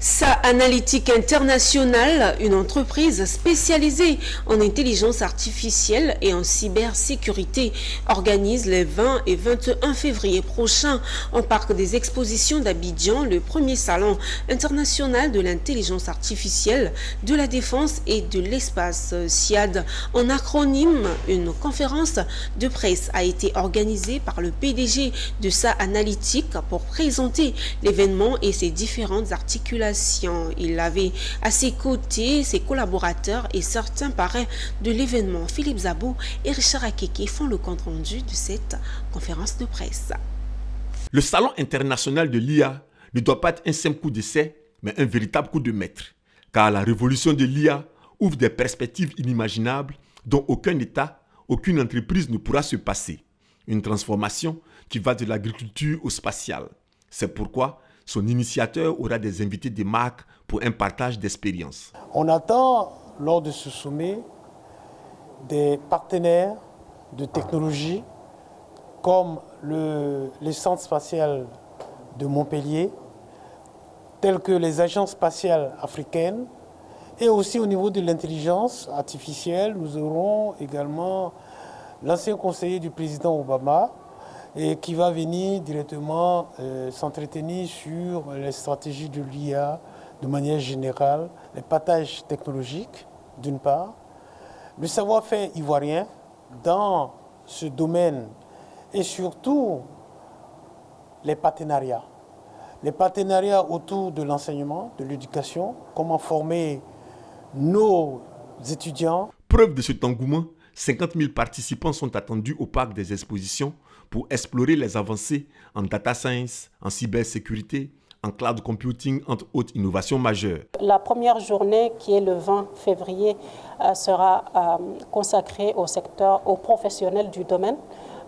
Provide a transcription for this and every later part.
SA Analytics International, une entreprise spécialisée en intelligence artificielle et en cybersécurité, organise les 20 et 21 février prochains au Parc des Expositions d'Abidjan le premier salon international de l'intelligence artificielle, de la défense et de l'espace SIAD. En acronyme, une conférence de presse a été organisée par le PDG de SA Analytics pour présenter l'événement et ses différentes articulations. Il avait à ses côtés ses collaborateurs et certains parrains de l'événement. Philippe Zabou et Richard Akeke font le compte-rendu de cette conférence de presse. Le Salon international de l'IA ne doit pas être un simple coup d'essai, mais un véritable coup de maître. Car la révolution de l'IA ouvre des perspectives inimaginables dont aucun État, aucune entreprise ne pourra se passer. Une transformation qui va de l'agriculture au spatial. C'est pourquoi son initiateur aura des invités des marques pour un partage d'expériences. On attend, lors de ce sommet, des partenaires de technologie comme les centres spatials de Montpellier, tels que les agences spatiales africaines, et aussi au niveau de l'intelligence artificielle, nous aurons également l'ancien conseiller du président Obama, et qui va venir directement s'entretenir sur les stratégies de l'IA de manière générale, les partages technologiques d'une part, le savoir-faire ivoirien dans ce domaine et surtout les partenariats. Les partenariats autour de l'enseignement, de l'éducation, comment former nos étudiants. Preuve de cet engouement, 50 000 participants sont attendus au parc des expositions pour explorer les avancées en data science, en cybersécurité, en cloud computing, entre autres innovations majeures. La première journée, qui est le 20 février, sera consacrée aux professionnels du domaine,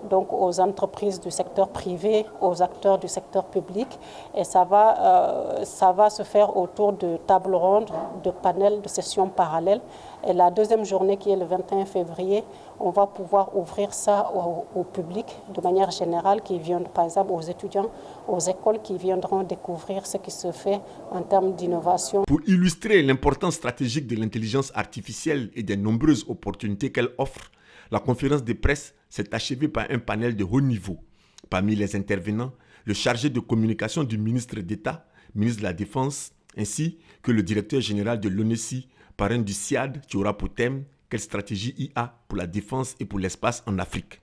donc aux entreprises du secteur privé, aux acteurs du secteur public. Et ça va se faire autour de tables rondes, de panels, de sessions parallèles. Et la deuxième journée, qui est le 21 février, on va pouvoir ouvrir ça au public de manière générale, qui viennent par exemple aux étudiants, aux écoles qui viendront découvrir ce qui se fait en termes d'innovation. Pour illustrer l'importance stratégique de l'intelligence artificielle et des nombreuses opportunités qu'elle offre, la conférence de presse s'est achevée par un panel de haut niveau. Parmi les intervenants, le chargé de communication du ministre d'État, ministre de la Défense, ainsi que le directeur général de l'ONESI, parrain du SIAD, qui aura pour thème « Quelle stratégie IA pour la défense et pour l'espace en Afrique ?»